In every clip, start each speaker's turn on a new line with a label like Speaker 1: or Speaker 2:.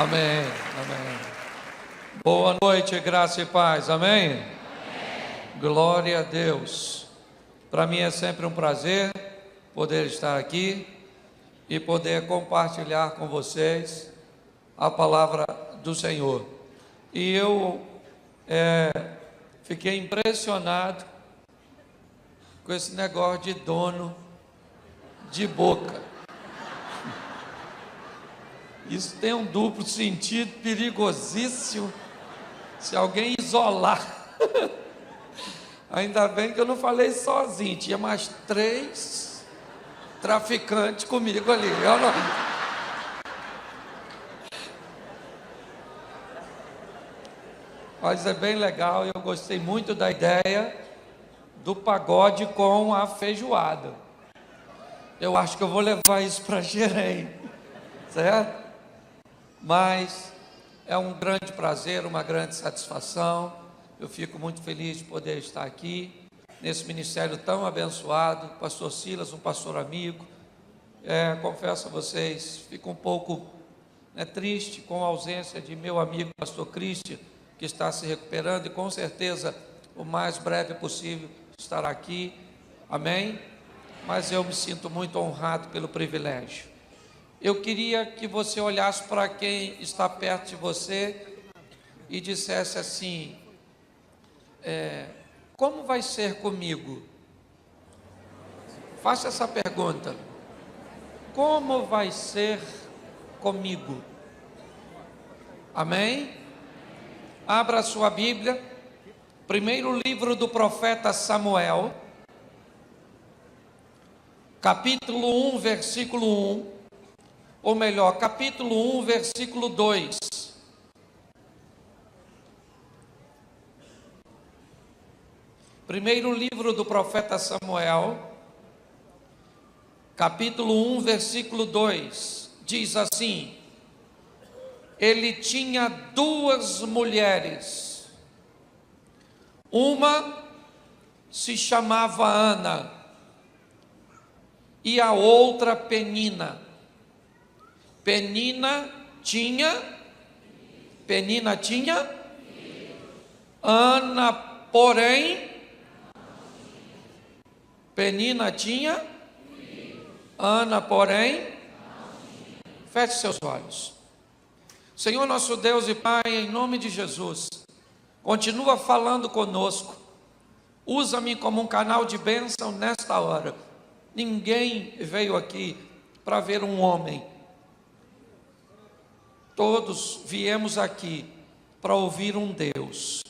Speaker 1: Amém, amém. Boa noite, graça e paz, amém? Amém. Glória a Deus. Para mim é sempre um prazer poder estar aqui e poder compartilhar com vocês a palavra do Senhor. E eu fiquei impressionado com esse negócio de dono de boca. Isso tem um duplo sentido perigosíssimo se alguém isolar. Ainda bem que eu não falei sozinho, tinha mais 3 traficantes comigo ali. Eu não... Mas é bem legal, eu gostei muito da ideia do pagode com a feijoada. Eu acho que eu vou levar isso para Xerém, certo? Mas é um grande prazer, uma grande satisfação. Eu fico muito feliz de poder estar aqui, nesse ministério tão abençoado. Pastor Silas, um pastor amigo. Confesso a vocês, fico um pouco triste com a ausência de meu amigo pastor Cristian, que está se recuperando e com certeza o mais breve possível estará aqui. Amém? Mas eu me sinto muito honrado pelo privilégio. Eu queria que você olhasse para quem está perto de você e dissesse assim: como vai ser comigo? Faça essa pergunta: como vai ser comigo? Amém? Abra a sua Bíblia, primeiro livro do profeta Samuel, capítulo 1, versículo 1. Ou melhor, capítulo 1, versículo 2. Primeiro livro do profeta Samuel, capítulo 1, versículo 2. Diz assim: ele tinha 2 mulheres. Uma se chamava Ana e a outra Penina. Penina tinha, Ana, porém, Penina tinha, Ana, porém, feche seus olhos. Senhor nosso Deus e Pai, em nome de Jesus, continua falando conosco, usa-me como um canal de bênção nesta hora. Ninguém veio aqui para ver um homem, todos viemos aqui para ouvir um Deus.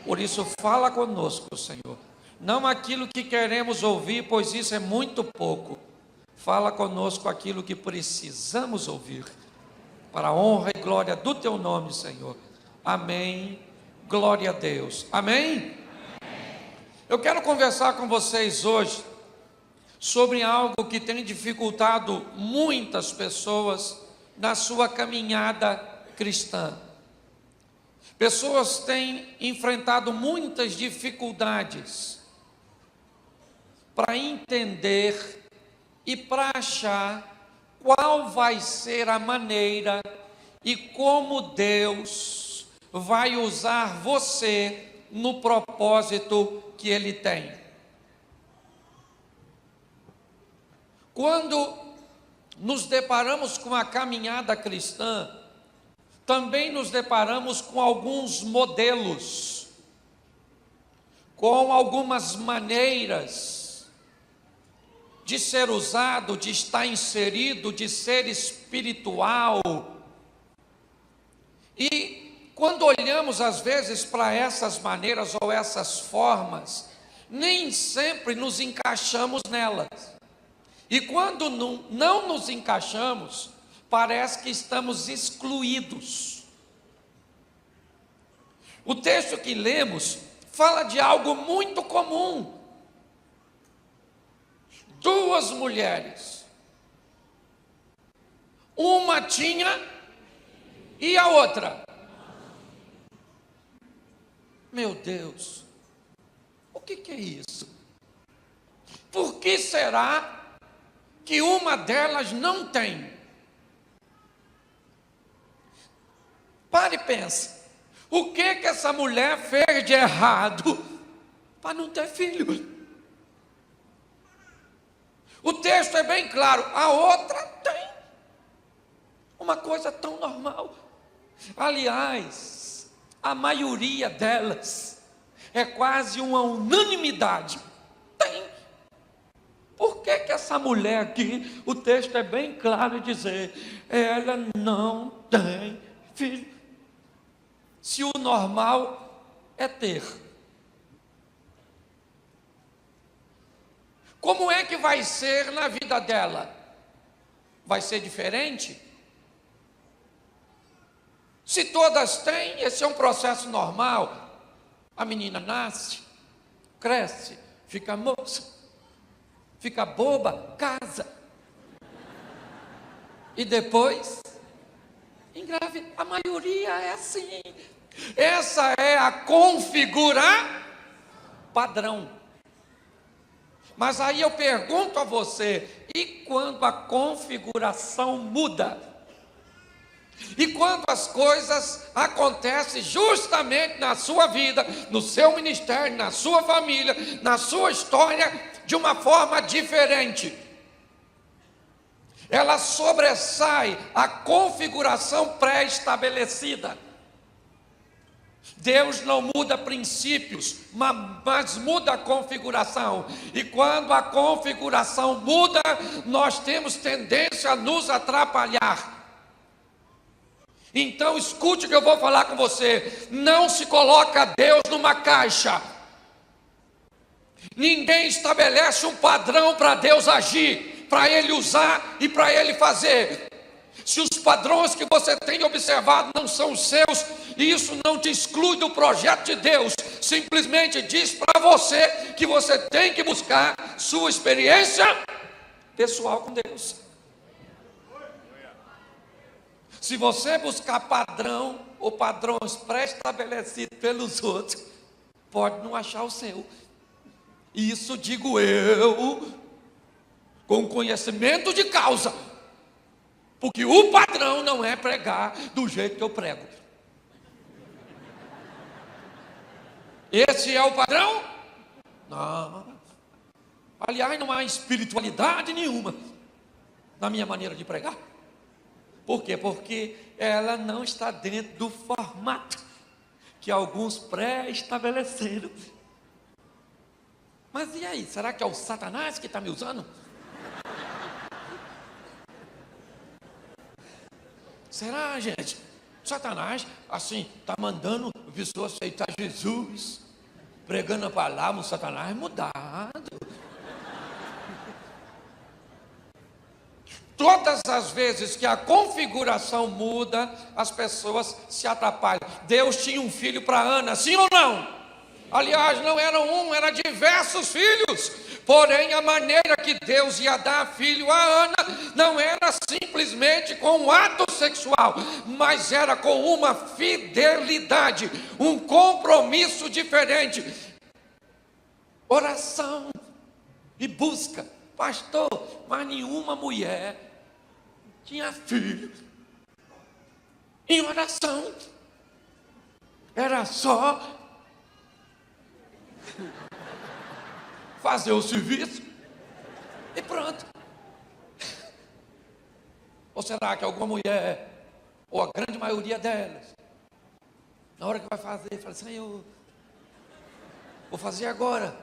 Speaker 1: Por isso fala conosco, Senhor, não aquilo que queremos ouvir, pois isso é muito pouco. Fala conosco aquilo que precisamos ouvir, para a honra e glória do teu nome, Senhor. Amém, glória a Deus, amém? Eu quero conversar com vocês hoje sobre algo que tem dificultado muitas pessoas na sua caminhada cristã. Pessoas têm enfrentado muitas dificuldades para entender e para achar qual vai ser a maneira e como Deus vai usar você no propósito que Ele tem. Quando nos deparamos com a caminhada cristã, também nos deparamos com alguns modelos, com algumas maneiras de ser usado, de estar inserido, de ser espiritual. E quando olhamos às vezes para essas maneiras ou essas formas, nem sempre nos encaixamos nelas. E quando não nos encaixamos, parece que estamos excluídos. O texto que lemos fala de algo muito comum. 2 mulheres. Uma tinha e a outra. Meu Deus, o que é isso? Por que será que uma delas não tem? Pare e pense. O que essa mulher fez de errado para não ter filho? O texto é bem claro. A outra tem. Uma coisa tão normal. Aliás, a maioria delas é quase uma unanimidade. Tem. Por que essa mulher aqui, o texto é bem claro em dizer, ela não tem filho? Se o normal é ter. Como é que vai ser na vida dela? Vai ser diferente? Se todas têm, esse é um processo normal. A menina nasce, cresce, fica moça, fica boba, casa. E depois, engravida. A maioria é assim. Essa é a configuração padrão. Mas aí eu pergunto a você, e quando a configuração muda? E quando as coisas acontecem justamente na sua vida, no seu ministério, na sua família, na sua história, de uma forma diferente? Ela sobressai a configuração pré-estabelecida. Deus não muda princípios, mas muda a configuração. E quando a configuração muda, nós temos tendência a nos atrapalhar. Então escute o que eu vou falar com você. Não se coloca Deus numa caixa. Ninguém estabelece um padrão para Deus agir, para Ele usar e para Ele fazer. Se os padrões que você tem observado não são os seus, isso não te exclui do projeto de Deus. Simplesmente diz para você que você tem que buscar sua experiência pessoal com Deus. Se você buscar padrão ou padrões pré-estabelecidos pelos outros, pode não achar o seu. Isso digo eu, com conhecimento de causa. Porque o padrão não é pregar do jeito que eu prego. Esse é o padrão? Não. Aliás, não há espiritualidade nenhuma na minha maneira de pregar. Por quê? Porque ela não está dentro do formato que alguns pré-estabeleceram. Mas e aí? Será que é o Satanás que está me usando? Será, gente? Satanás, assim, está mandando pessoas aceitar Jesus, pregando a palavra, o Satanás é mudado. Todas as vezes que a configuração muda, as pessoas se atrapalham. Deus tinha um filho para Ana, sim ou não? Aliás, não era um, eram diversos filhos. Porém, a maneira que Deus ia dar filho a Ana não era simplesmente com um ato sexual, mas era com uma fidelidade, um compromisso diferente. Oração e busca. Pastor, mas nenhuma mulher tinha filho em oração. Era só fazer o serviço e pronto. Ou será que alguma mulher, ou a grande maioria delas, na hora que vai fazer, fala assim, Senhor, vou fazer agora.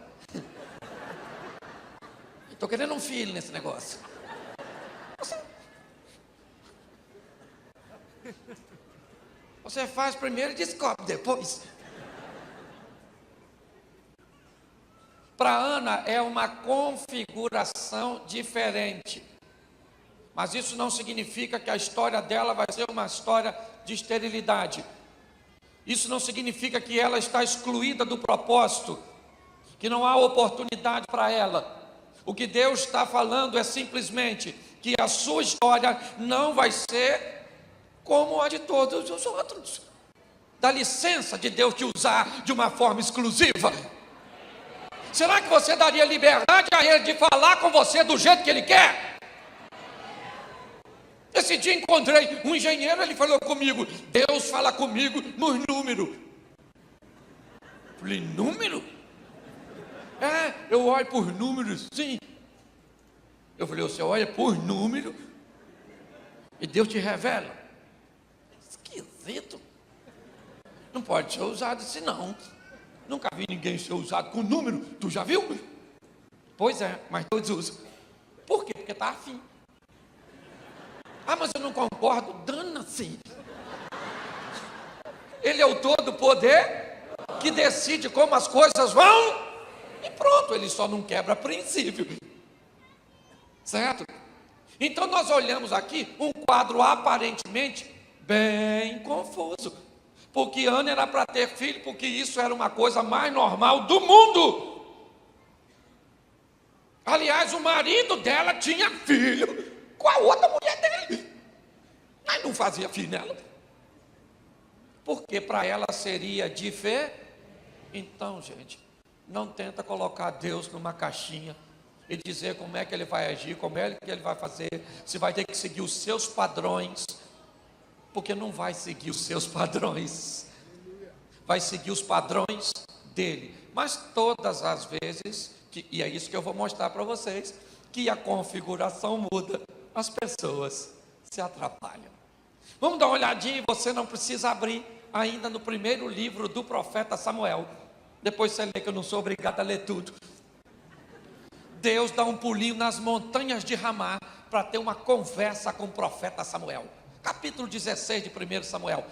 Speaker 1: Estou querendo um filho nesse negócio. Você faz primeiro e descobre depois. Para Ana é uma configuração diferente. Mas isso não significa que a história dela vai ser uma história de esterilidade. Isso não significa que ela está excluída do propósito, que não há oportunidade para ela. O que Deus está falando é simplesmente que a sua história não vai ser como a de todos os outros. Dá licença de Deus te usar de uma forma exclusiva. Será que você daria liberdade a Ele de falar com você do jeito que Ele quer? Esse dia encontrei um engenheiro, ele falou comigo: Deus fala comigo nos números. Falei: número? Eu olho por números, sim. Eu falei: você olha por número e Deus te revela? Esquisito. Não pode ser usado assim não. Nunca vi ninguém ser usado com número. Tu já viu? Pois é, mas todos usam. Por quê? Porque está afim. Mas eu não concordo. Dana-se. Ele é o todo poder que decide como as coisas vão. E pronto, ele só não quebra princípio. Certo? Então nós olhamos aqui um quadro aparentemente bem confuso. Porque Ana era para ter filho, porque isso era uma coisa mais normal do mundo. Aliás, o marido dela tinha filho com a outra mulher dele, mas não fazia filho nela, porque para ela seria de fé. Então, gente, não tenta colocar Deus numa caixinha e dizer como é que ele vai agir, como é que ele vai fazer, se vai ter que seguir os seus padrões, porque não vai seguir os seus padrões, vai seguir os padrões dele. Mas todas as vezes, e é isso que eu vou mostrar para vocês, que a configuração muda, as pessoas se atrapalham. Vamos dar uma olhadinha, e você não precisa abrir ainda no primeiro livro do profeta Samuel. Depois você lê, que eu não sou obrigado a ler tudo. Deus dá um pulinho nas montanhas de Ramá para ter uma conversa com o profeta Samuel. Capítulo 16 de 1 Samuel.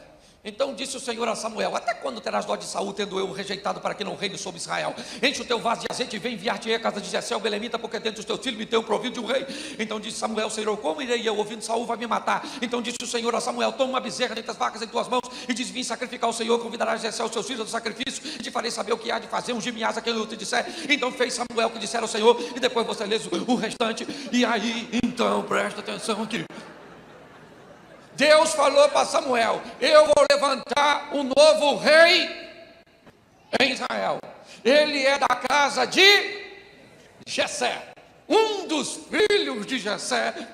Speaker 1: Então disse o Senhor a Samuel: até quando terás dó de Saul, tendo eu o rejeitado, para que não reine sobre Israel? Enche o teu vaso de azeite e vem enviar-te a casa de Jessé o belemita, porque dentre os teus filhos me tenho provido de um rei. Então disse Samuel: Senhor, como irei eu? Ouvindo Saul vai me matar. Então disse o Senhor a Samuel: toma uma bezerra dentre as vacas em tuas mãos e diz: vim sacrificar ao Senhor, convidarás Jessé os seus filhos do sacrifício e te farei saber o que há de fazer, um gimiás a quem eu te disser. Então fez Samuel o que dissera ao Senhor, e depois você lê o restante. E aí, então, presta atenção aqui. Deus falou para Samuel: eu vou levantar um novo rei em Israel. Ele é da casa de Jessé. Um dos filhos de Jessé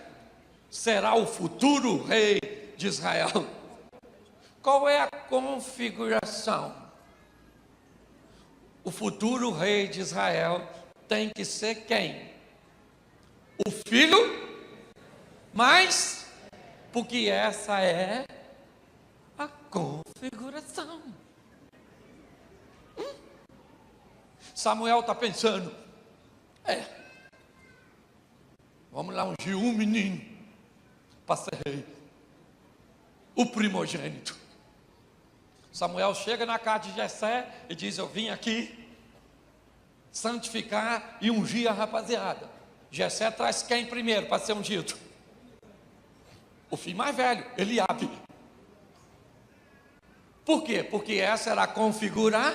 Speaker 1: será o futuro rei de Israel. Qual é a configuração? O futuro rei de Israel tem que ser quem? O filho mais... porque essa é a configuração. Samuel está pensando: vamos lá ungir um menino para ser rei, o primogênito. Samuel chega na casa de Jessé e diz: eu vim aqui santificar e ungir a rapaziada. Jessé traz quem primeiro para ser ungido? O filho mais velho, Eliabe. Por quê? Porque essa era a configurar.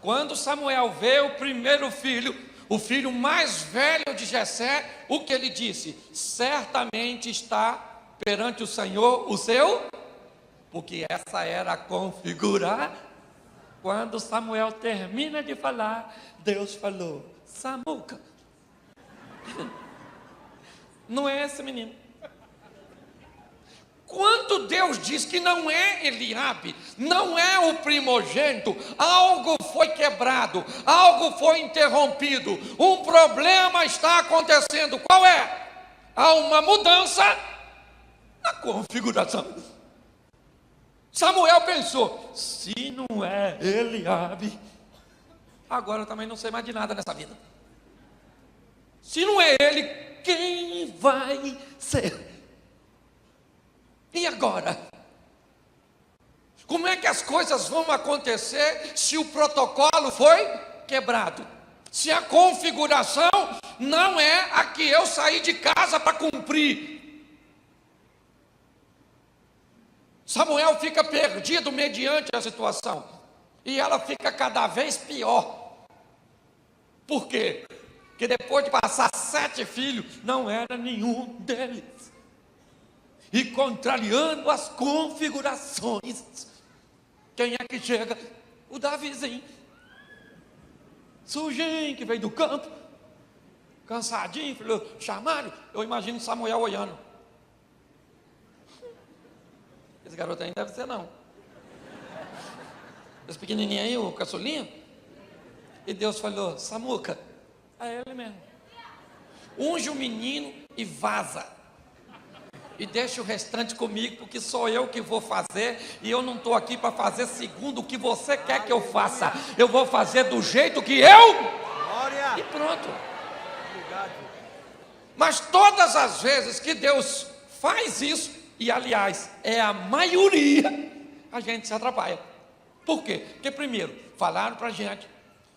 Speaker 1: Quando Samuel vê o primeiro filho, o filho mais velho de Jessé, o que ele disse? Certamente está perante o Senhor o seu, porque essa era a configurar. Quando Samuel termina de falar, Deus falou: Samuca, não é esse menino. Quando Deus diz que não é Eliabe, não é o primogênito, algo foi quebrado, algo foi interrompido, um problema está acontecendo. Qual é? Há uma mudança na configuração. Samuel pensou: se não é Eliabe, agora eu também não sei mais de nada nessa vida. Se não é ele, quem vai ser? E agora? Como é que as coisas vão acontecer se o protocolo foi quebrado? Se a configuração não é a que eu saí de casa para cumprir? Samuel fica perdido mediante a situação, e ela fica cada vez pior. Por quê? Porque depois de passar 7 filhos, não era nenhum deles. E contrariando as configurações, quem é que chega? O Davizinho, sujinho, que veio do campo, cansadinho, falou: chamaram. Eu imagino Samuel olhando: Esse garoto aí não deve ser, não. Esse pequenininho aí, o caçulinho. E Deus falou: Samuca, é ele mesmo. Unge o menino e vaza. E deixa o restante comigo, porque sou eu que vou fazer. E eu não estou aqui para fazer segundo o que você quer que eu faça. Eu vou fazer do jeito que eu... Glória. E pronto. Obrigado. Mas todas as vezes que Deus faz isso, e aliás, é a maioria, a gente se atrapalha. Por quê? Porque primeiro, falaram para a gente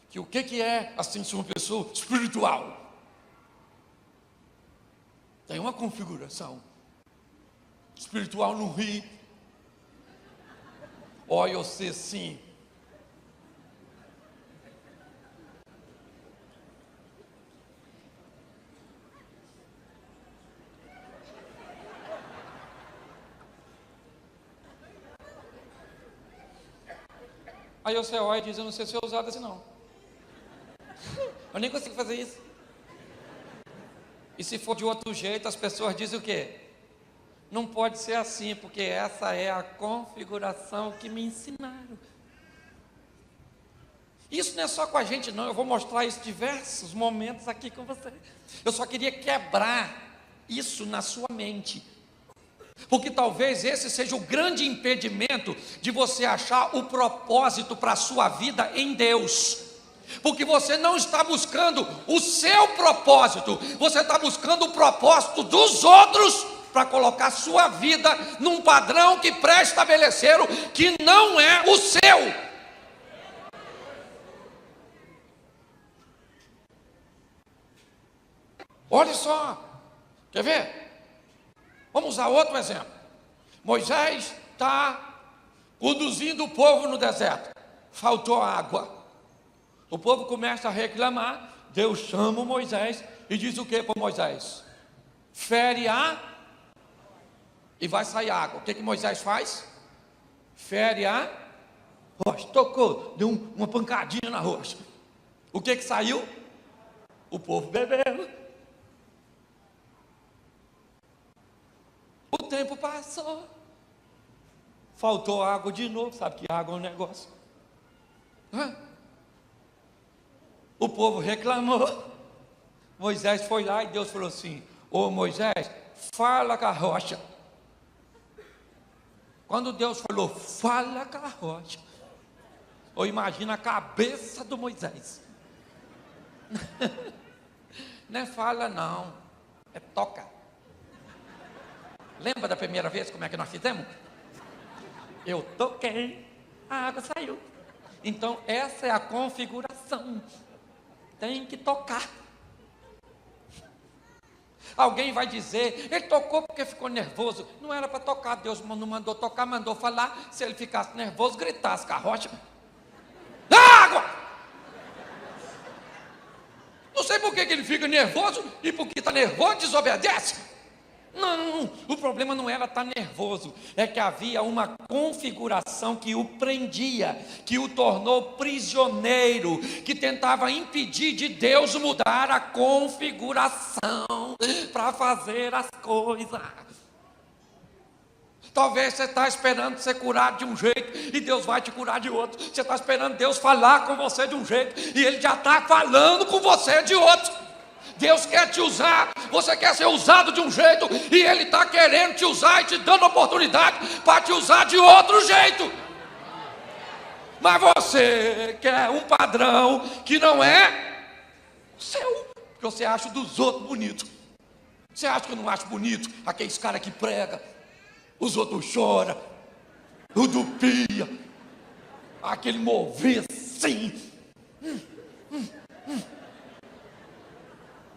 Speaker 1: que o que é assim ser uma pessoa espiritual? Tem uma configuração. Espiritual não ri. Olha você sim. Aí você olha e diz: eu não sei ser ousado assim não. Eu nem consigo fazer isso. E se for de outro jeito, as pessoas dizem o quê? Não pode ser assim, porque essa é a configuração que me ensinaram. Isso não é só com a gente não, eu vou mostrar isso em diversos momentos aqui com você. Eu só queria quebrar isso na sua mente. Porque talvez esse seja o grande impedimento de você achar o propósito para a sua vida em Deus. Porque você não está buscando o seu propósito, você está buscando o propósito dos outros para colocar sua vida num padrão que pré-estabeleceram que não é o seu. Olha só, quer ver? Vamos usar outro exemplo. Moisés está conduzindo o povo no deserto, faltou água. O povo começa a reclamar, Deus chama o Moisés e diz o que para Moisés? Fere a... e vai sair água. O que Moisés faz? Fere a rocha, tocou, deu uma pancadinha na rocha. O que saiu? O povo bebeu. O tempo passou, faltou água de novo. Sabe que água é um negócio? O povo reclamou. Moisés foi lá e Deus falou assim: ô Moisés, fala com a rocha. Quando Deus falou, fala com a rocha, ou imagina a cabeça do Moisés. Não é fala não, é toca. Lembra da primeira vez como é que nós fizemos? Eu toquei, a água saiu. Então essa é a configuração. Tem que tocar. Alguém vai dizer, ele tocou porque ficou nervoso. Não era para tocar, Deus não mandou tocar, mandou falar. Se ele ficasse nervoso, gritasse com a rocha: água! Não sei por que ele fica nervoso, e porque está nervoso desobedece. Não, o problema não era estar nervoso, é que havia uma configuração que o prendia, que o tornou prisioneiro, que tentava impedir de Deus mudar a configuração para fazer as coisas. Talvez você está esperando ser curado de um jeito e Deus vai te curar de outro. Você está esperando Deus falar com você de um jeito e Ele já está falando com você de outro. Deus quer te usar, você quer ser usado de um jeito e Ele está querendo te usar e te dando oportunidade para te usar de outro jeito. Mas você quer um padrão que não é seu, porque você acha dos outros bonito. Você acha que eu não acho bonito aqueles caras que pregam, os outros choram, o do pia, aquele mover assim.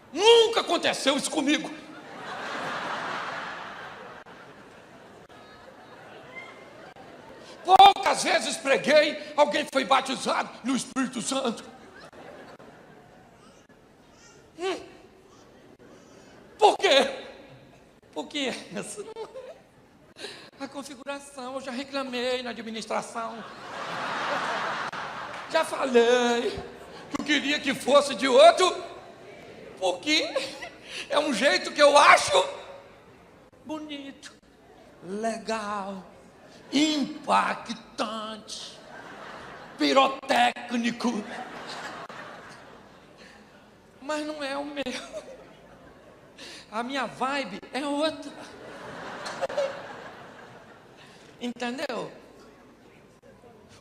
Speaker 1: Nunca aconteceu isso comigo. Poucas vezes preguei, alguém foi batizado no Espírito Santo. Por quê? Porque essa não é a configuração. Eu já reclamei na administração. Já falei que eu queria que fosse de outro, porque é um jeito que eu acho bonito, legal. impactante, pirotécnico, mas não é o meu. A minha vibe é outra. Entendeu?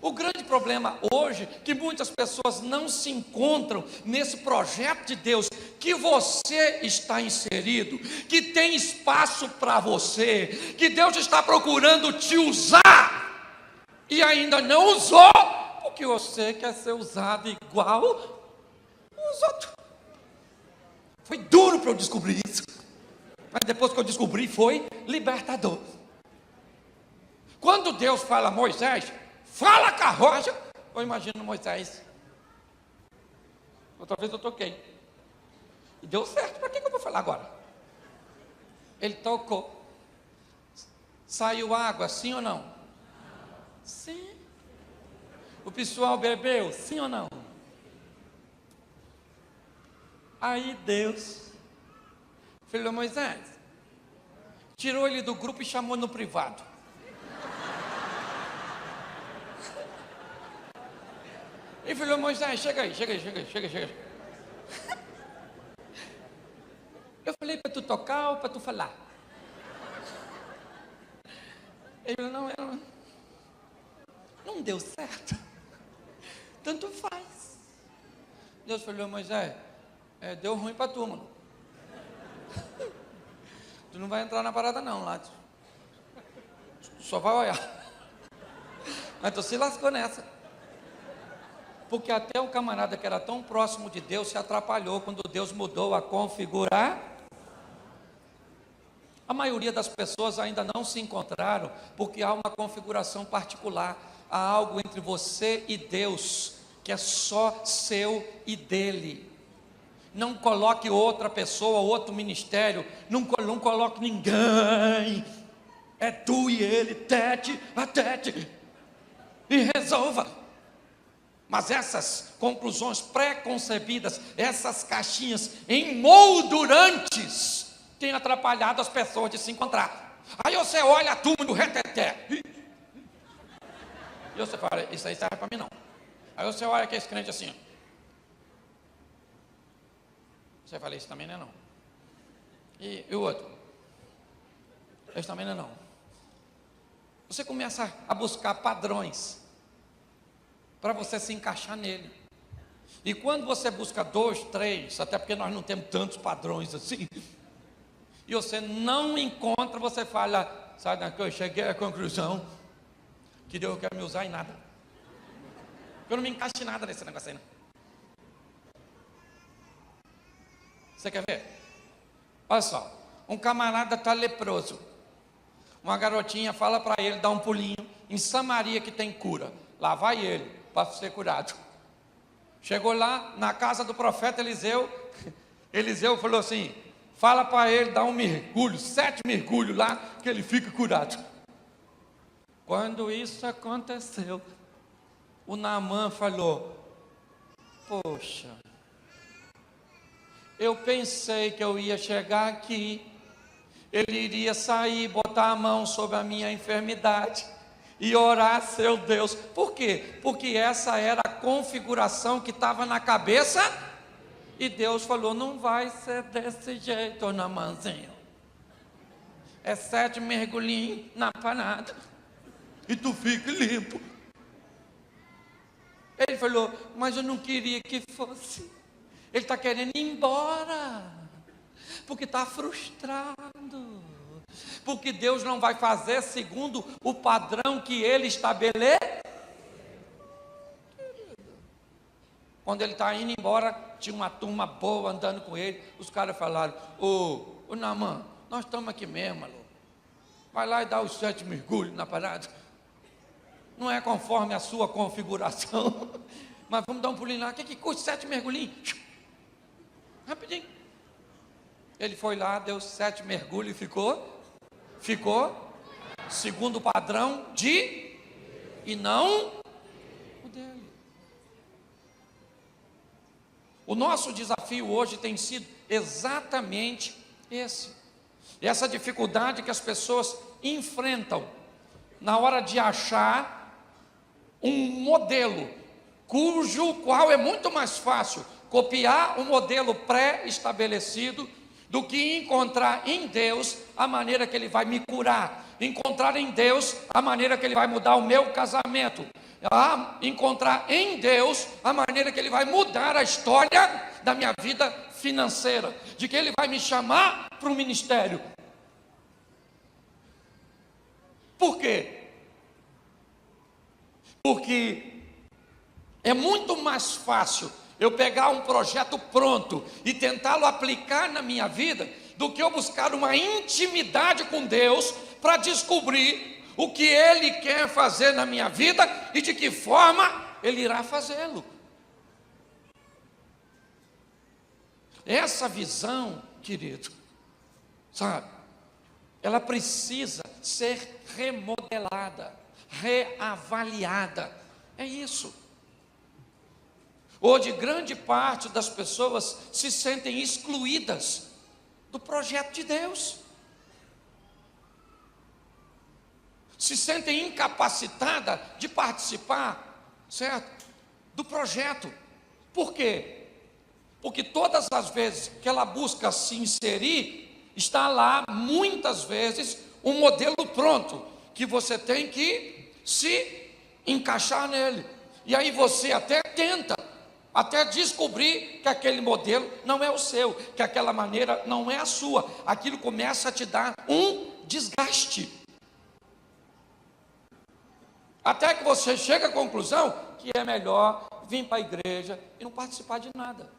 Speaker 1: O grande problema hoje é que muitas pessoas não se encontram nesse projeto de Deus que você está inserido, que tem espaço para você, que Deus está procurando te usar e ainda não usou, porque você quer ser usado igual os outros. Foi duro para eu descobrir isso, mas depois que eu descobri foi libertador. Quando Deus fala a Moisés, fala com a rocha, eu imagino Moisés. Outra vez eu toquei. E deu certo, para que eu vou falar agora? Ele tocou. Saiu água, sim ou não? Sim. O pessoal bebeu, sim ou não? Aí Deus falou: Moisés, tirou ele do grupo e chamou no privado. Ele falou: Moisés, chega aí. Eu falei para tu tocar ou para tu falar? Ele falou: não deu certo. Tanto faz. Deus falou: Moisés, deu ruim para tu, mano. Tu não vai entrar na parada não, lá. Tu só vai olhar. Mas tu se lascou nessa. Porque até o camarada que era tão próximo de Deus se atrapalhou quando Deus mudou a configurar. A maioria das pessoas ainda não se encontraram, porque há uma configuração particular, há algo entre você e Deus, que é só seu e dele. Não coloque outra pessoa, outro ministério, não coloque ninguém, é tu e ele, tete a tete, e resolva. Mas essas conclusões pré-concebidas, essas caixinhas emoldurantes, têm atrapalhado as pessoas de se encontrar. Aí você olha a turma do reteté, e você fala: isso aí serve para mim não. Aí você olha aquele crente assim, você fala: isso também não é não. E o outro? Isso também não é não. Você começa a buscar padrões para você se encaixar nele. E quando você busca 2, 3, até porque nós não temos tantos padrões assim, e você não encontra, você fala: sabe daqui, eu cheguei à conclusão que Deus quer me usar em nada. Eu não me encaixo em nada nesse negócio aí não. Você quer ver? Olha só, um camarada está leproso, uma garotinha fala para ele dar um pulinho em Samaria que tem cura. Lá vai ele para ser curado. Chegou lá na casa do profeta Eliseu. Eliseu falou assim: fala para ele dar um mergulho, 7 mergulhos lá, que ele fica curado. Quando isso aconteceu, o Naamã falou: poxa, eu pensei que eu ia chegar aqui, ele iria sair, botar a mão sobre a minha enfermidade e orar a seu Deus. Por quê? Porque essa era a configuração que estava na cabeça, e Deus falou: não vai ser desse jeito, Naamanzinho. É 7 mergulhinhos na panada e tu fica limpo. Ele falou: mas eu não queria que fosse. Ele está querendo ir embora, porque está frustrado, porque Deus não vai fazer segundo o padrão que ele estabelece. Quando ele está indo embora, tinha uma turma boa andando com ele. Os caras falaram: ô Naamã, nós estamos aqui mesmo, maluco. Vai lá e dá os 7 mergulhos na parada. Não é conforme a sua configuração, mas vamos dar um pulinho lá. O que custa 7 mergulhinhos? Rapidinho. Ele foi lá, deu 7 mergulhos e ficou segundo o padrão e não o dele. O nosso desafio hoje tem sido exatamente essa dificuldade que as pessoas enfrentam na hora de achar um modelo, cujo qual é muito mais fácil copiar um modelo pré-estabelecido do que encontrar em Deus a maneira que Ele vai me curar, encontrar em Deus a maneira que Ele vai mudar o meu casamento, encontrar em Deus a maneira que Ele vai mudar a história da minha vida financeira, de que Ele vai me chamar para um ministério. Por quê? Porque é muito mais fácil eu pegar um projeto pronto e tentá-lo aplicar na minha vida, do que eu buscar uma intimidade com Deus para descobrir o que Ele quer fazer na minha vida e de que forma Ele irá fazê-lo. Essa visão, querido, sabe, ela precisa ser remodelada, reavaliada. É isso. Hoje, grande parte das pessoas se sentem excluídas do projeto de Deus, se sentem incapacitadas de participar, certo, do projeto. Por quê? Porque todas as vezes que ela busca se inserir, está lá, muitas vezes, um modelo pronto, que você tem que se encaixar nele. E aí você até tenta, até descobrir que aquele modelo não é o seu, que aquela maneira não é a sua. Aquilo começa a te dar um desgaste, até que você chega à conclusão que é melhor vir para a igreja e não participar de nada.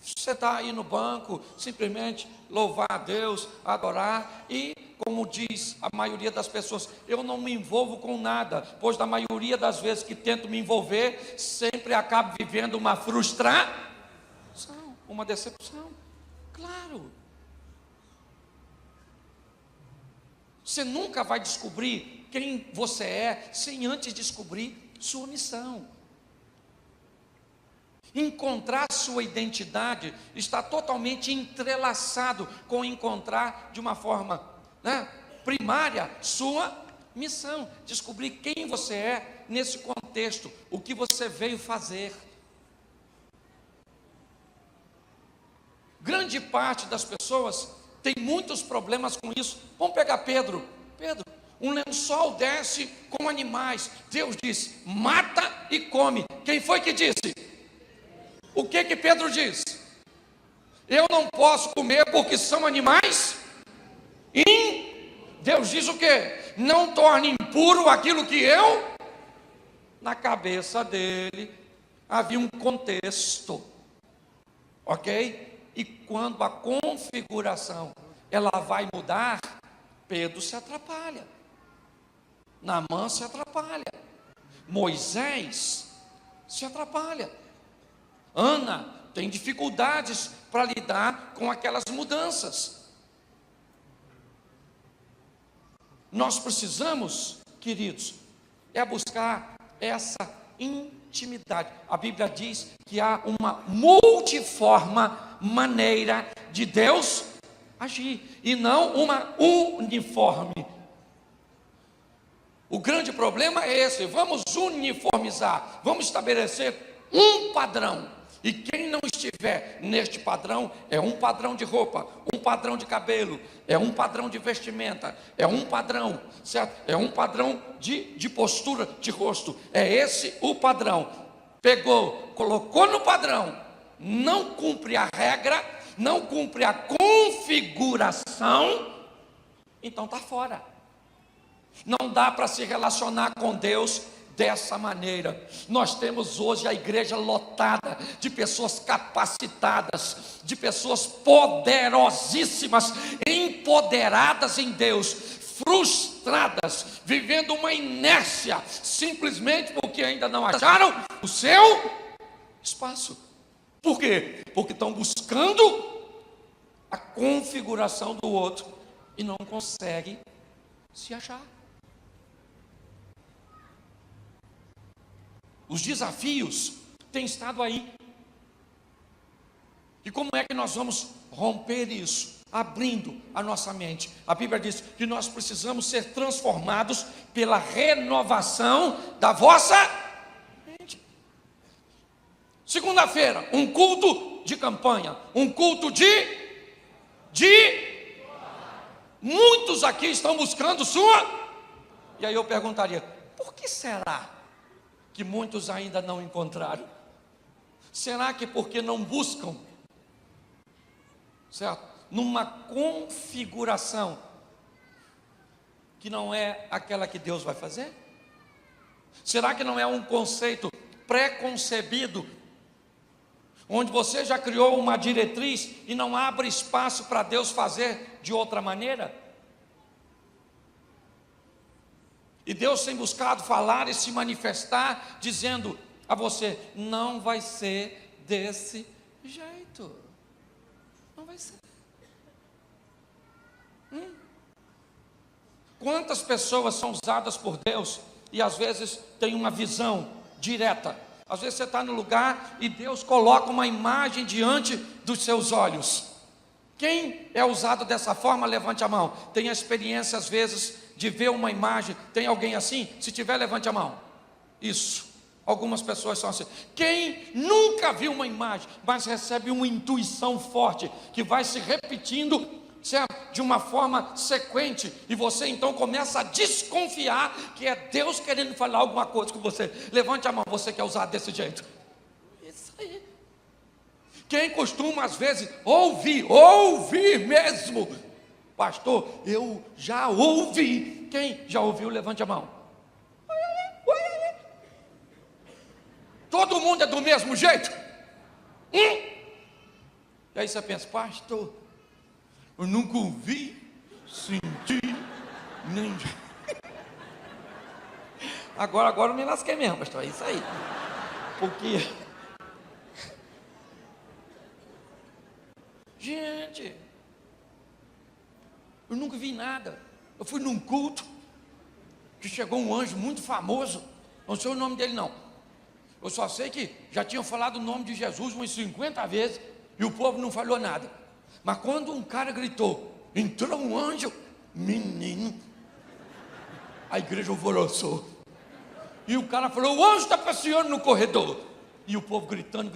Speaker 1: Você está aí no banco, simplesmente louvar a Deus, adorar, e como diz a maioria das pessoas, eu não me envolvo com nada, pois da maioria das vezes que tento me envolver, sempre acabo vivendo uma frustração, uma decepção. Claro. Você nunca vai descobrir quem você é sem antes descobrir sua missão. Encontrar sua identidade está totalmente entrelaçado com encontrar de uma forma, primária sua missão. Descobrir quem você é nesse contexto, o que você veio fazer. Grande parte das pessoas tem muitos problemas com isso. Vamos pegar Pedro. Um lençol desce com animais. Deus disse: mata e come. Quem foi que disse? O que Pedro diz? Eu não posso comer porque são animais. Deus diz o quê? Não torne impuro aquilo que eu. Na cabeça dele havia um contexto, ok? E quando a configuração ela vai mudar, Pedro se atrapalha, Naamã se atrapalha, Moisés se atrapalha, Ana tem dificuldades para lidar com aquelas mudanças. Nós precisamos, queridos, buscar essa intimidade. A Bíblia diz que há uma multiforme maneira de Deus agir, e não uma uniforme. O grande problema é esse: vamos uniformizar, vamos estabelecer um padrão. E quem não estiver neste padrão, é um padrão de roupa, um padrão de cabelo, é um padrão de vestimenta, é um padrão, certo? É um padrão de postura de rosto. É esse o padrão. Pegou, colocou no padrão, não cumpre a regra, não cumpre a configuração, então está fora. Não dá para se relacionar com Deus dessa maneira. Nós temos hoje a igreja lotada de pessoas capacitadas, de pessoas poderosíssimas, empoderadas em Deus, frustradas, vivendo uma inércia, simplesmente porque ainda não acharam o seu espaço. Por quê? Porque estão buscando a configuração do outro e não conseguem se achar. Os desafios têm estado aí. E como é que nós vamos romper isso? abrindo a nossa mente. A Bíblia diz que nós precisamos ser transformados pela renovação da vossa mente. Segunda-feira, um culto de campanha, um culto de muitos aqui estão buscando sua. E aí eu perguntaria: por que será que muitos ainda não encontraram? Será que porque não buscam, certo? Numa configuração que não é aquela que Deus vai fazer? Será que não é um conceito pré-concebido, onde você já criou uma diretriz e não abre espaço para Deus fazer de outra maneira? E Deus tem buscado falar e se manifestar, dizendo a você: não vai ser desse jeito. Não vai ser. Quantas pessoas são usadas por Deus e às vezes tem uma visão direta? Às vezes você está no lugar e Deus coloca uma imagem diante dos seus olhos. Quem é usado dessa forma, levante a mão. Tem a experiência às vezes de ver uma imagem. Tem alguém assim? Se tiver, levante a mão. Isso. Algumas pessoas são assim. Quem nunca viu uma imagem, mas recebe uma intuição forte, que vai se repetindo, certo? De uma forma sequente, e você então começa a desconfiar que é Deus querendo falar alguma coisa com você. Levante a mão, você que é usado desse jeito. Isso aí. Quem costuma às vezes ouvir mesmo: pastor, eu já ouvi. Quem já ouviu, levante a mão. Todo mundo é do mesmo jeito? E aí você pensa: pastor, eu nunca ouvi, senti, nem... Agora eu me lasquei mesmo, pastor, é isso aí. Porque, gente, eu nunca vi nada. Eu fui num culto que chegou um anjo muito famoso, não sei o nome dele não. Eu só sei que já tinham falado o nome de Jesus umas 50 vezes e o povo não falou nada. Mas quando um cara gritou: entrou um anjo, menino, a igreja alvoroçou. E o cara falou: o anjo está passeando no corredor. E o povo gritando.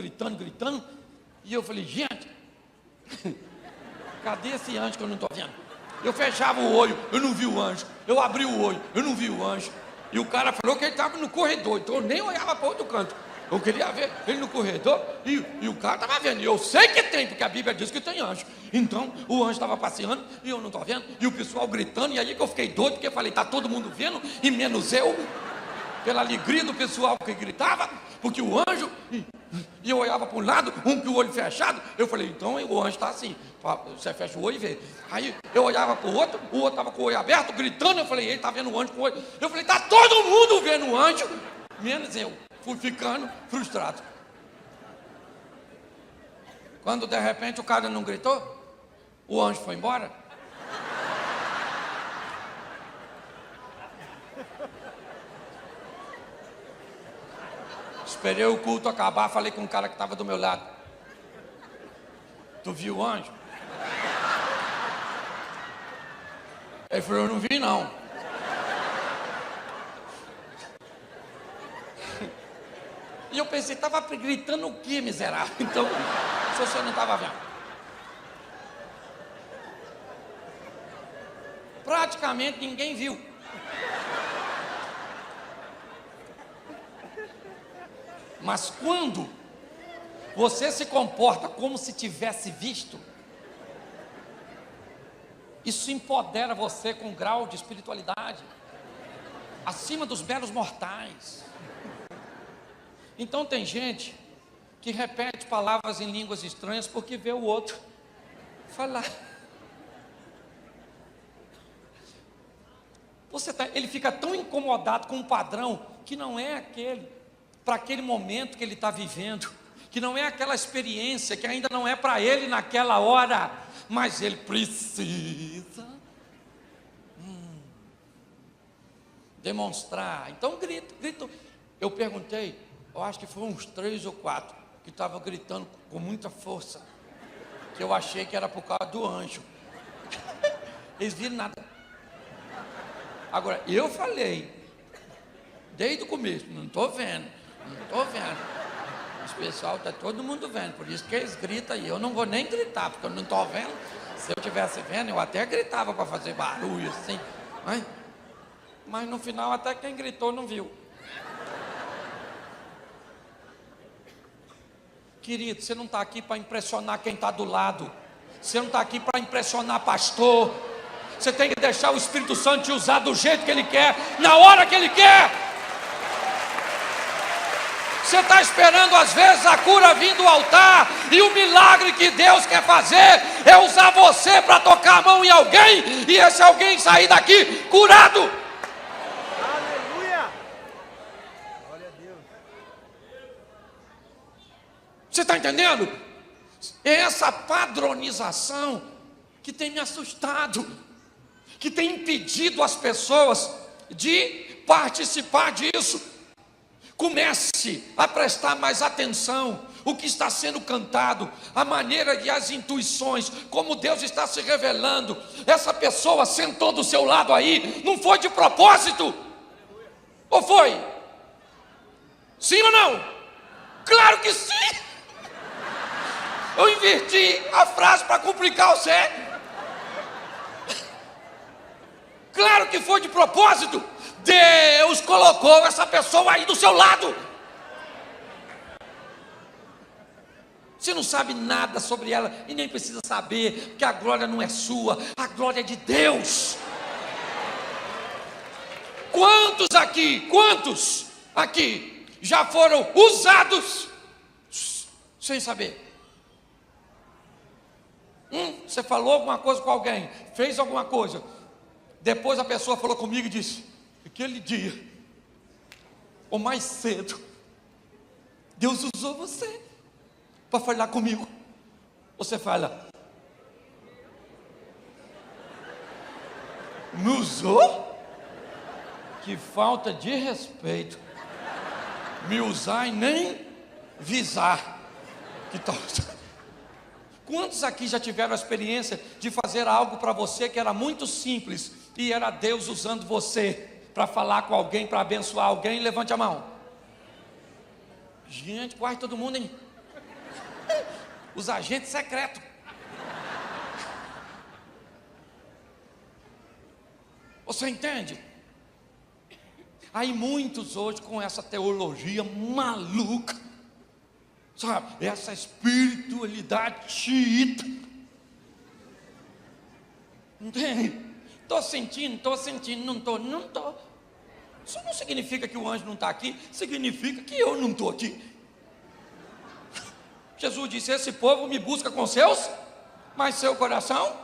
Speaker 1: E eu falei: gente, cadê esse anjo que eu não estou vendo? Eu fechava o olho, eu não vi o anjo. Eu abri o olho, eu não vi o anjo. E o cara falou que ele estava no corredor, então eu nem olhava para outro canto. Eu queria ver ele no corredor e o cara estava vendo. E eu sei que tem, porque a Bíblia diz que tem anjo. Então o anjo estava passeando e eu não estou vendo. E o pessoal gritando, e aí que eu fiquei doido, porque eu falei: está todo mundo vendo, e menos eu. Pela alegria do pessoal que gritava, porque o anjo... E eu olhava para um lado, um com o olho fechado. Eu falei: então o anjo está assim. Você fecha o olho e vê. Aí eu olhava para o outro estava com o olho aberto, gritando. Eu falei: ele está vendo o anjo com o olho. Eu falei: está todo mundo vendo o anjo, menos eu. Fui ficando frustrado. Quando de repente o cara não gritou, o anjo foi embora. Esperei o culto acabar, falei com o cara que estava do meu lado: tu viu o anjo? Ele falou: eu não vi não. E eu pensei: estava gritando o que, miserável? Então, se você não estava vendo. Praticamente ninguém viu. Mas quando você se comporta como se tivesse visto, isso empodera você com um grau de espiritualidade acima dos meros mortais. Então tem gente que repete palavras em línguas estranhas porque vê o outro falar. Ele fica tão incomodado com um padrão que não é aquele, para aquele momento que ele está vivendo, que não é aquela experiência, que ainda não é para ele naquela hora, mas ele precisa demonstrar. Então grito. Eu perguntei, eu acho que foram uns 3 ou 4 que estavam gritando com muita força, que eu achei que era por causa do anjo. Eles viram nada. Agora, eu falei, desde o começo, não estou vendo. O pessoal está todo mundo vendo, por isso que eles gritam aí. Eu não vou nem gritar, porque eu não estou vendo. Se eu estivesse vendo, eu até gritava para fazer barulho assim. Mas no final, até quem gritou não viu. Querido, você não está aqui para impressionar quem está do lado. Você não está aqui para impressionar pastor. Você tem que deixar o Espírito Santo te usar do jeito que Ele quer, na hora que Ele quer. Você está esperando às vezes a cura vir do altar, e o milagre que Deus quer fazer é usar você para tocar a mão em alguém, e esse alguém sair daqui curado.
Speaker 2: Aleluia! Glória a Deus.
Speaker 1: Você está entendendo? É essa padronização que tem me assustado, que tem impedido as pessoas de participar disso. Comece a prestar mais atenção o que está sendo cantado, a maneira e as intuições, como Deus está se revelando. Essa pessoa sentou do seu lado aí, não foi de propósito? Ou foi? Sim ou não? Claro que sim! Eu inverti a frase para complicar o sério. Claro que foi de propósito. Deus colocou essa pessoa aí do seu lado. Você não sabe nada sobre ela e nem precisa saber, porque a glória não é sua, a glória é de Deus. Quantos aqui já foram usados sem saber? Você falou alguma coisa com alguém, fez alguma coisa, depois a pessoa falou comigo e disse: aquele dia, ou mais cedo, Deus usou você para falar comigo. Você fala: me usou? Que falta de respeito. Me usar e nem visar. Que tal? Quantos aqui já tiveram a experiência de fazer algo para você que era muito simples, e era Deus usando você para falar com alguém, para abençoar alguém? Levante a mão. Gente, quase todo mundo, hein? Os agentes secretos. Você entende? Aí muitos hoje com essa teologia maluca, sabe? Essa espiritualidade xiita. Entende? Estou sentindo, não estou. Isso não significa que o anjo não está aqui, significa que eu não estou aqui. Jesus disse: esse povo me busca com seus, mas seu coração.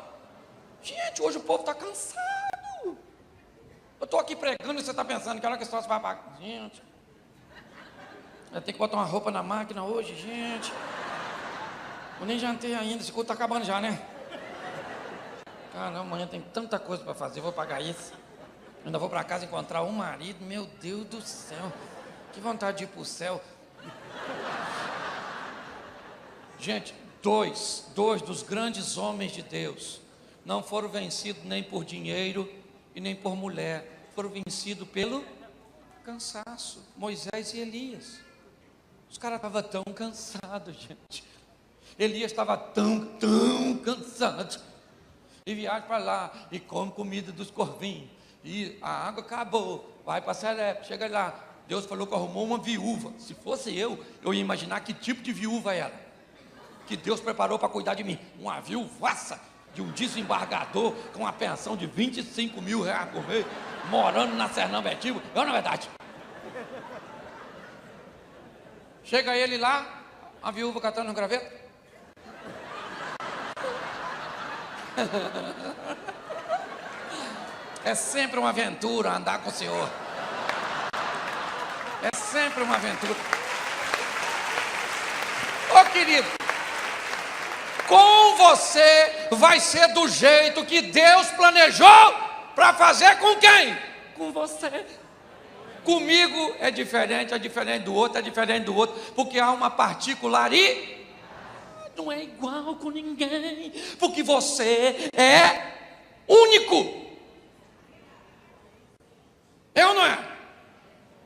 Speaker 1: Gente, hoje o povo está cansado. Eu estou aqui pregando e você está pensando que hora que esse troço vai apagar. Gente, eu tenho que botar uma roupa na máquina hoje, gente. Eu nem jantei ainda, esse culto está acabando já, né? Caramba, amanhã tem tanta coisa para fazer, vou pagar isso. Ainda vou para casa encontrar um marido, meu Deus do céu. Que vontade de ir para o céu. Gente, dois dos grandes homens de Deus não foram vencidos nem por dinheiro e nem por mulher. Foram vencidos pelo cansaço. Moisés e Elias. Os caras estavam tão cansados, gente. Elias estava tão cansado. E viaja para lá e come comida dos corvinhos. E a água acabou. Vai para Serep, chega lá. Deus falou que arrumou uma viúva. Se fosse eu ia imaginar que tipo de viúva era, que Deus preparou para cuidar de mim. Uma viúvaça de um desembargador com uma pensão de 25 mil reais por mês, morando na Sernambetiva. Não é verdade? Chega ele lá, a viúva catando no graveto. É sempre uma aventura andar com o Senhor. É sempre uma aventura. Ô querido, com você vai ser do jeito que Deus planejou para fazer com quem? Com você. Comigo é diferente do outro, porque há uma particularidade. Não é igual com ninguém, porque você é único. É ou não é?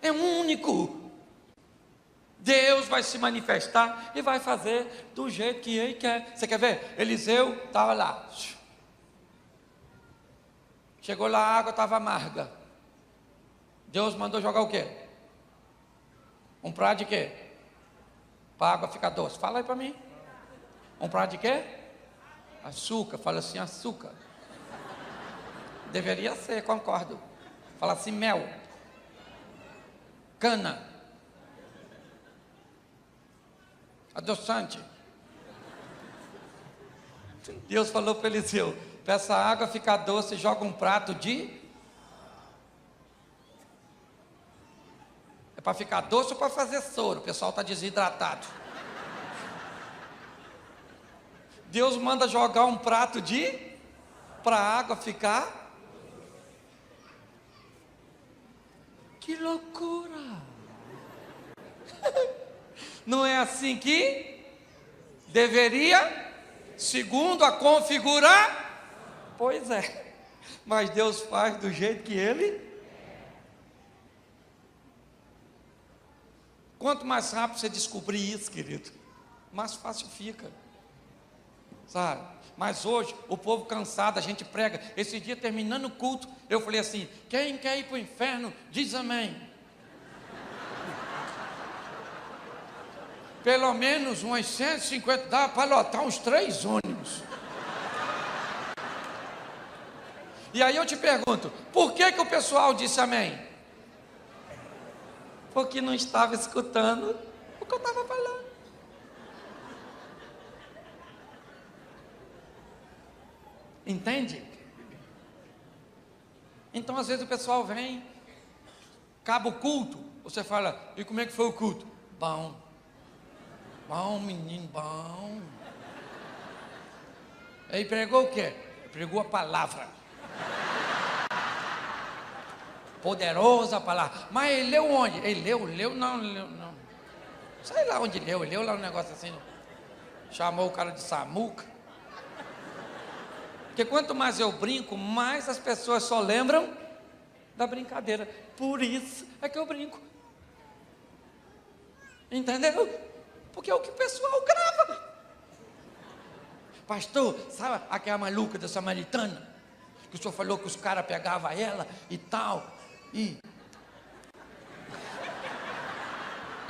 Speaker 1: É único. Deus vai se manifestar e vai fazer do jeito que Ele quer. Você quer ver? Eliseu estava lá. Chegou lá, a água estava amarga. Deus mandou jogar o quê? Um prato de quê? Para a água ficar doce. Fala aí para mim. Um prato de quê? Açúcar. Fala assim, açúcar. Deveria ser, concordo. Fala assim, mel. Cana. Adoçante. Deus falou para Eliseu: para essa água ficar doce, joga um prato de... É para ficar doce ou para fazer soro? O pessoal está desidratado. Deus manda jogar um prato de... para a água ficar... Que loucura! Não é assim que deveria, segundo a configurar? Pois é, mas Deus faz do jeito que Ele. Quanto mais rápido você descobrir isso, querido, mais fácil fica, sabe? Mas hoje, o povo cansado, a gente prega. Esse dia, terminando o culto, eu falei assim: quem quer ir para o inferno, diz amém. Pelo menos umas 150, dá para lotar uns 3 ônibus. E aí eu te pergunto, por que o pessoal disse amém? Porque não estava escutando o que eu estava falando. Entende? Então às vezes o pessoal vem, acaba o culto, você fala: e como é que foi o culto? Bom. Bom, menino, bom. Aí pregou o quê? Pregou a palavra. Poderosa palavra. Mas ele leu onde? Ele leu, não. Sei lá onde leu, ele leu lá um negócio assim. Chamou o cara de Samuca. Porque quanto mais eu brinco, mais as pessoas só lembram da brincadeira. Por isso é que eu brinco. Entendeu? Porque é o que o pessoal grava. Pastor, sabe aquela maluca da samaritana? Que o senhor falou que os caras pegavam ela e tal. E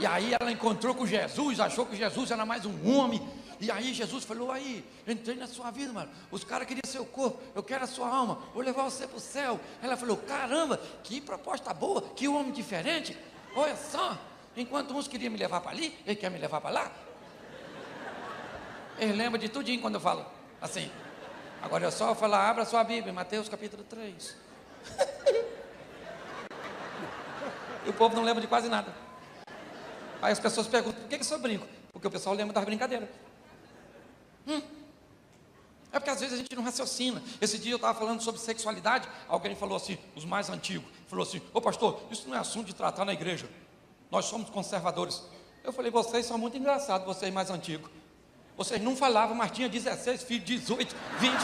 Speaker 1: aí ela encontrou com Jesus, achou que Jesus era mais um homem. E aí Jesus falou: aí, entrei na sua vida, mano. Os caras queriam seu corpo, eu quero a sua alma, vou levar você para o céu. Ela falou: caramba, que proposta boa, que homem diferente. Olha só. Enquanto uns queriam me levar para ali, ele quer me levar para lá. Ele lembra de tudinho quando eu falo assim. Agora é só falar: abra sua Bíblia, Mateus capítulo 3. E o povo não lembra de quase nada. Aí as pessoas perguntam: por que eu só brinco? Porque o pessoal lembra das brincadeiras. É porque às vezes a gente não raciocina. Esse dia eu estava falando sobre sexualidade. Alguém falou assim, os mais antigos, falou assim: ô pastor, isso não é assunto de tratar na igreja. Nós somos conservadores. Eu falei: vocês são muito engraçados, vocês mais antigos. Vocês não falavam, mas tinha 16 filhos, 18, 20.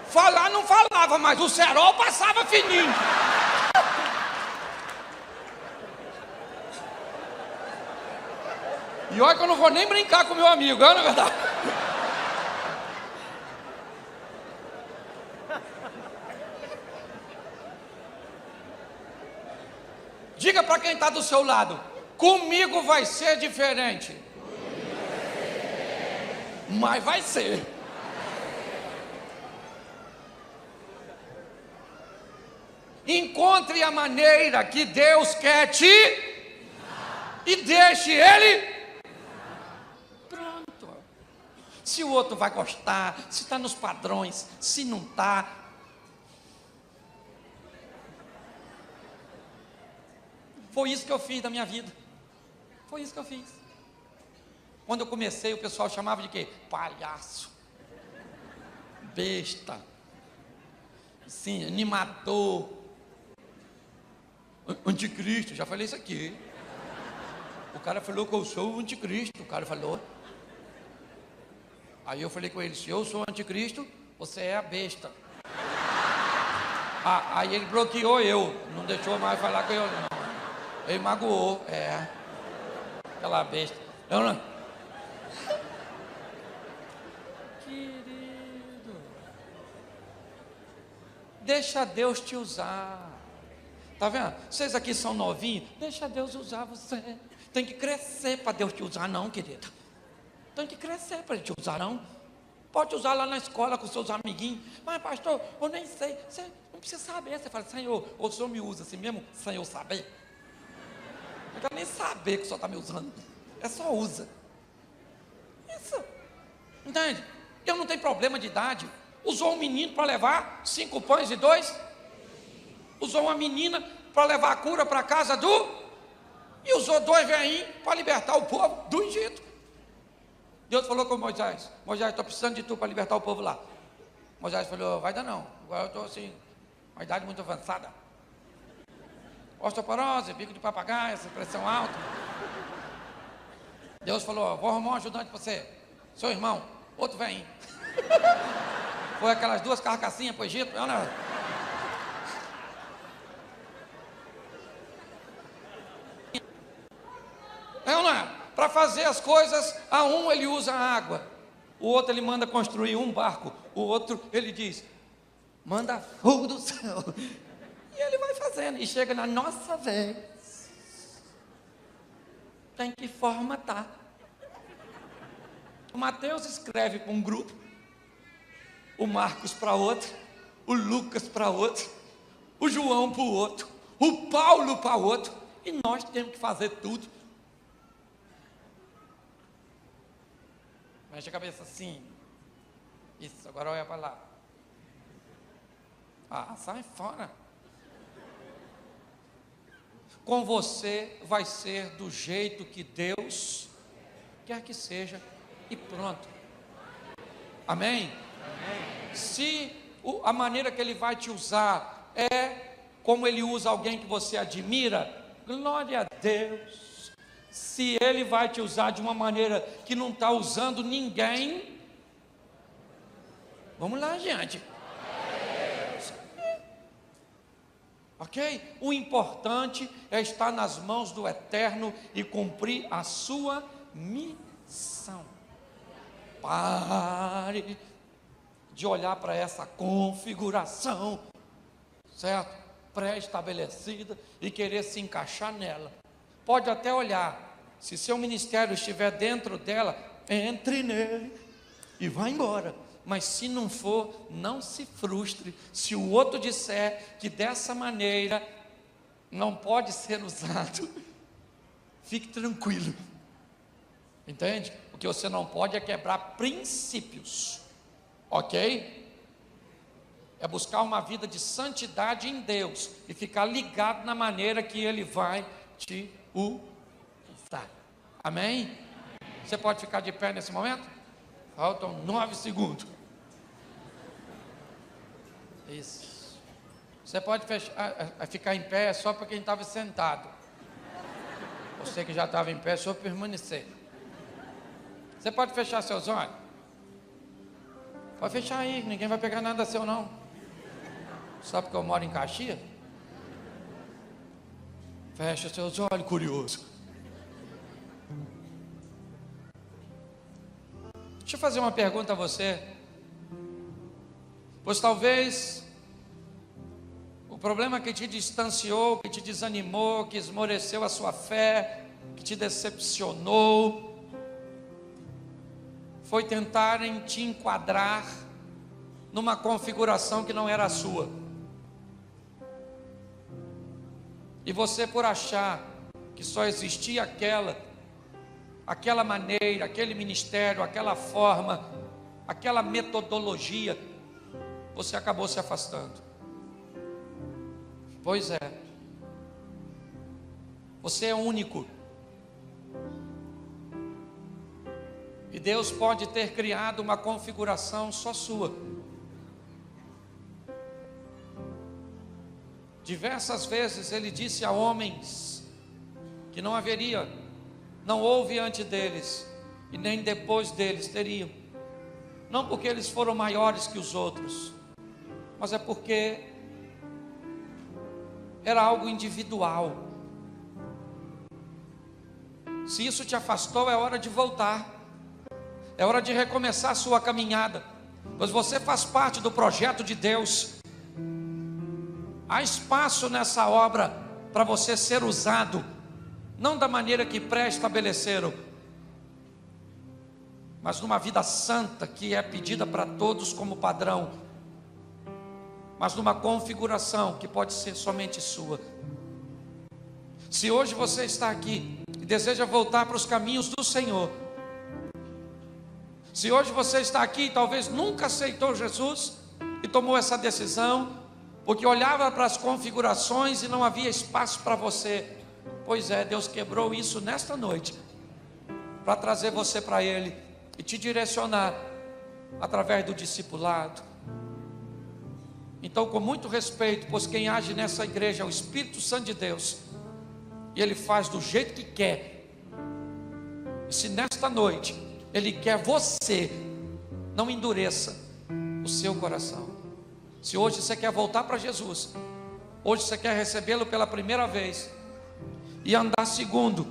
Speaker 1: Falar não falava, mas o cerol passava fininho. E olha que eu não vou nem brincar com meu amigo, não é verdade? Diga para quem está do seu lado: comigo vai ser diferente. Mas vai ser. Encontre a maneira que Deus quer te e deixe Ele. Pronto. Se o outro vai gostar, se está nos padrões, se não está. Foi isso que eu fiz da minha vida. Foi isso que eu fiz. Quando eu comecei, o pessoal chamava de quê? Palhaço, besta, sim, animador, anticristo. Já falei isso aqui. O cara falou que eu sou o anticristo. O cara falou. Aí eu falei com ele: se eu sou o anticristo, você é a besta. Aí ele bloqueou eu, não deixou mais falar com eu não. Ele magoou, aquela besta. Eu não. Querido, deixa Deus te usar. Tá vendo? Vocês aqui são novinhos, deixa Deus usar você. Tem que crescer para Deus te usar, não, querido. Tem que crescer para Ele te usar, não. Pode usar lá na escola com seus amiguinhos. Mas pastor, eu nem sei. Você não precisa saber. Você fala: Senhor, o Senhor me usa assim mesmo, sem eu saber. Não quero nem saber que o Senhor está me usando. É só usa. Isso. Entende? Deus não tem problema de idade. Usou um menino para levar 5 pães e 2. Usou uma menina para levar a cura para a casa e usou 2 velhinhos para libertar o povo do Egito. Deus falou com Moisés: Moisés, estou precisando de tu para libertar o povo lá. Moisés falou: vai dar não, agora eu estou assim, uma idade muito avançada. Osteoporose, bico de papagaio, essa pressão alta. Deus falou: vou arrumar um ajudante para você, seu irmão, outro velhinho. Foi aquelas 2 carcassinhas para o Egito, não, não. Para fazer as coisas, a um ele usa a água, o outro ele manda construir um barco, o outro ele diz: manda fogo do céu. E ele vai fazendo, e chega na nossa vez, tem que formatar. O Mateus escreve para um grupo, o Marcos para outro, o Lucas para outro, o João para o outro, o Paulo para outro, e nós temos que fazer tudo. Mexe a cabeça assim. Isso, agora olha para lá. Sai fora. Com você vai ser do jeito que Deus quer que seja, e pronto. Amém? Amém. Se a maneira que Ele vai te usar é como Ele usa alguém que você admira, glória a Deus. Se Ele vai te usar de uma maneira que não está usando ninguém, vamos lá, gente. Ok? O importante é estar nas mãos do Eterno e cumprir a sua missão. Pare de olhar para essa configuração, certo? Pré-estabelecida, e querer se encaixar nela. Pode até olhar, se seu ministério estiver dentro dela, entre nele e vá embora. Mas se não for, não se frustre. Se o outro disser que dessa maneira não pode ser usado, fique tranquilo. Entende? O que você não pode é quebrar princípios, ok? É buscar uma vida de santidade em Deus e ficar ligado na maneira que Ele vai te usar. Amém? Você pode ficar de pé nesse momento? Faltam 9 segundos. Isso. Você pode ficar em pé só para quem estava sentado. Você que já estava em pé, só permanecer. Você pode fechar seus olhos? Pode fechar aí, ninguém vai pegar nada seu não. Só porque eu moro em Caxias? Fecha seus olhos, curioso. Deixa eu fazer uma pergunta a você. Pois talvez o problema que te distanciou, que te desanimou, que esmoreceu a sua fé, que te decepcionou, foi tentarem te enquadrar numa configuração que não era a sua. E você, por achar que só existia aquela maneira, aquele ministério, aquela forma, aquela metodologia, você acabou se afastando. Pois é. Você é único. E Deus pode ter criado uma configuração só sua. Diversas vezes Ele disse a homens que não haveria Não houve antes deles e nem depois deles teriam. Não porque eles foram maiores que os outros, mas é porque era algo individual. Se isso te afastou, é hora de voltar. É hora de recomeçar a sua caminhada, pois você faz parte do projeto de Deus. Há espaço nessa obra para você ser usado, não da maneira que pré-estabeleceram, mas numa vida santa que é pedida para todos como padrão, mas numa configuração que pode ser somente sua. Se hoje você está aqui e deseja voltar para os caminhos do Senhor, se hoje você está aqui e talvez nunca aceitou Jesus e tomou essa decisão, porque olhava para as configurações e não havia espaço para você, pois é, Deus quebrou isso nesta noite, para trazer você para Ele e te direcionar através do discipulado. Então, com muito respeito, pois quem age nessa igreja é o Espírito Santo de Deus, e Ele faz do jeito que quer. E se nesta noite Ele quer você, não endureça o seu coração. Se hoje você quer voltar para Jesus, hoje você quer recebê-lo pela primeira vez e andar segundo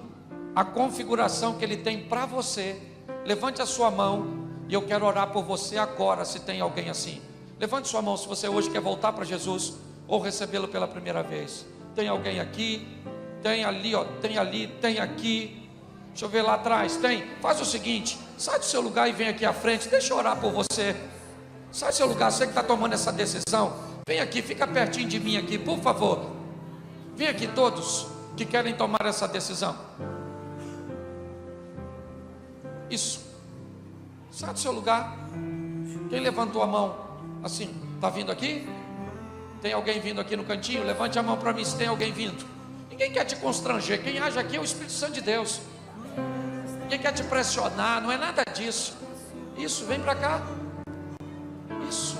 Speaker 1: a configuração que Ele tem para você, levante a sua mão e eu quero orar por você agora. Se tem alguém assim, levante sua mão se você hoje quer voltar para Jesus ou recebê-lo pela primeira vez. Tem alguém aqui? Tem ali, ó, tem ali, tem aqui. Deixa eu ver lá atrás, tem? Faz o seguinte, sai do seu lugar e vem aqui à frente, deixa eu orar por você. Sai do seu lugar, você que está tomando essa decisão, vem aqui, fica pertinho de mim aqui, por favor. Vem aqui todos que querem tomar essa decisão. Isso. Sai do seu lugar. Quem levantou a mão assim, está vindo aqui? Tem alguém vindo aqui no cantinho? Levante a mão para mim se tem alguém vindo. Ninguém quer te constranger, quem age aqui é o Espírito Santo de Deus. Ninguém quer te pressionar, não é nada disso. Isso, vem para cá. Isso.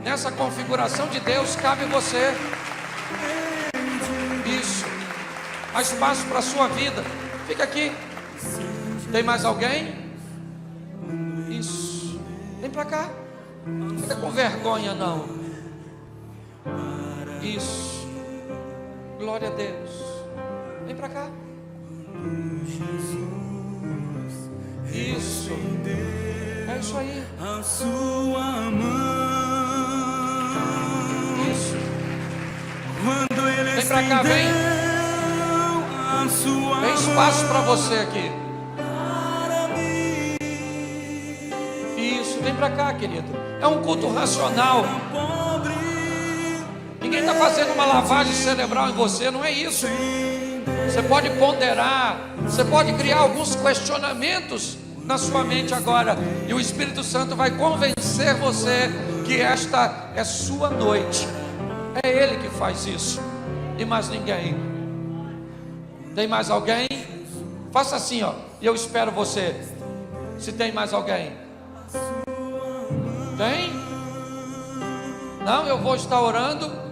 Speaker 1: Nessa configuração de Deus cabe você. Isso. Há espaço para a sua vida. Fica aqui. Tem mais alguém? Isso. Vem para cá. Não fica com vergonha não. Isso. Glória a Deus. Vem para cá. Isso. É isso aí.
Speaker 3: A sua mão.
Speaker 1: Isso.
Speaker 3: Quando ele
Speaker 1: Vem pra cá, vem.
Speaker 3: a sua
Speaker 1: Tem espaço para você aqui. Isso, vem para cá, querido. É um culto racional. Ninguém está fazendo uma lavagem cerebral em você, não é isso. Você pode ponderar, você pode criar alguns questionamentos na sua mente agora, e o Espírito Santo vai convencer você que esta é sua noite. É Ele que faz isso e mais ninguém. Tem mais alguém? Faça assim, ó, e eu espero você. Se tem mais alguém? Tem? Não, eu vou estar orando.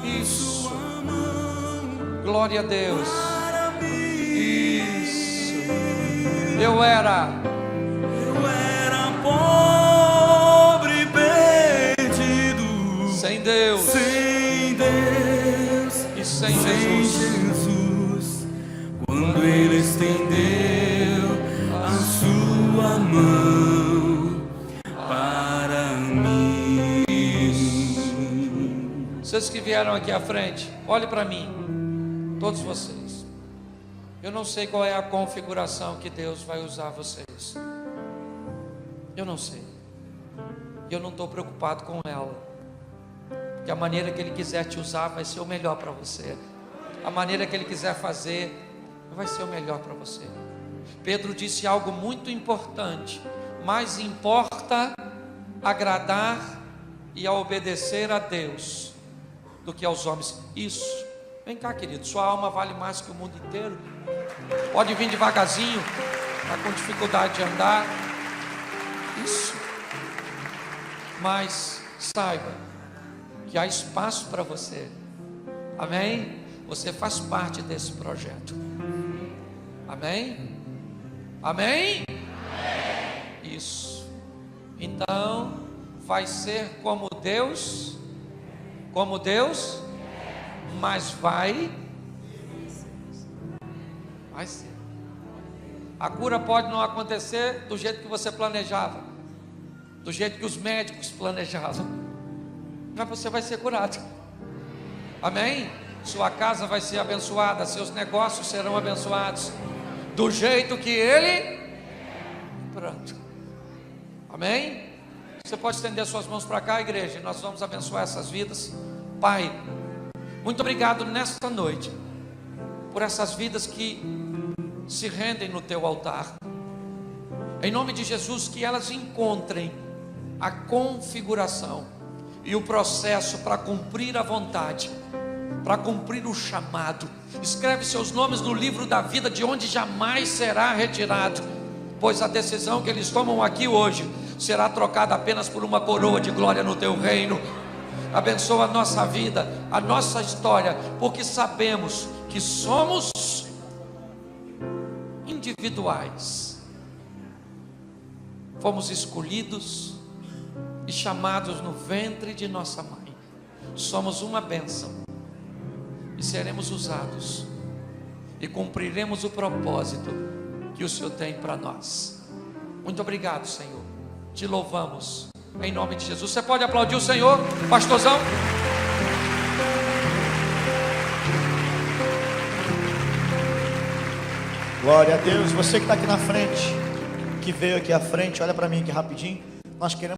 Speaker 1: Isso. Glória a Deus. Isso. Eu era
Speaker 3: pobre, perdido,
Speaker 1: sem Deus,
Speaker 3: sem Deus
Speaker 1: e sem
Speaker 3: sem
Speaker 1: Jesus.
Speaker 3: Jesus. Quando Ele estendeu a sua mão para mim.
Speaker 1: Vocês que vieram aqui à frente, olhe para mim, todos vocês. Eu não sei qual é a configuração que Deus vai usar vocês. Eu não sei. Eu não estou preocupado com ela. Porque a maneira que Ele quiser te usar vai ser o melhor para você. A maneira que Ele quiser fazer vai ser o melhor para você. Pedro disse algo muito importante. Mais importa agradar e a obedecer a Deus do que aos homens. Isso. Vem cá, querido. Sua alma vale mais que o mundo inteiro. Pode vir devagarzinho. Está com dificuldade de andar. Isso. Mas saiba que que há espaço para você. Amém? Você faz parte desse projeto. Amém? Amém? Isso. Então, vai ser como Deus, mas vai ser. A cura pode não acontecer do jeito que você planejava, do jeito que os médicos planejavam, mas você vai ser curado. Amém? Sua casa vai ser abençoada, seus negócios serão abençoados, do jeito que Ele. Pronto. Amém? Você pode estender suas mãos para cá, igreja, e nós vamos abençoar essas vidas. Pai, muito obrigado nesta noite por essas vidas que se rendem no teu altar. Em nome de Jesus, que elas encontrem a configuração e o processo para cumprir a vontade, para cumprir o chamado. Escreve seus nomes no livro da vida, de onde jamais será retirado, pois a decisão que eles tomam aqui hoje será trocada apenas por uma coroa de glória no teu reino. Abençoa a nossa vida, a nossa história, porque sabemos que somos individuais, fomos escolhidos e chamados no ventre de nossa mãe. Somos uma bênção e seremos usados e cumpriremos o propósito que o Senhor tem para nós. Muito obrigado, Senhor. Te louvamos em nome de Jesus. Você pode aplaudir o Senhor, pastorzão?
Speaker 2: Glória a Deus. Você que está aqui na frente, que veio aqui à frente, olha para mim aqui rapidinho. Nós queremos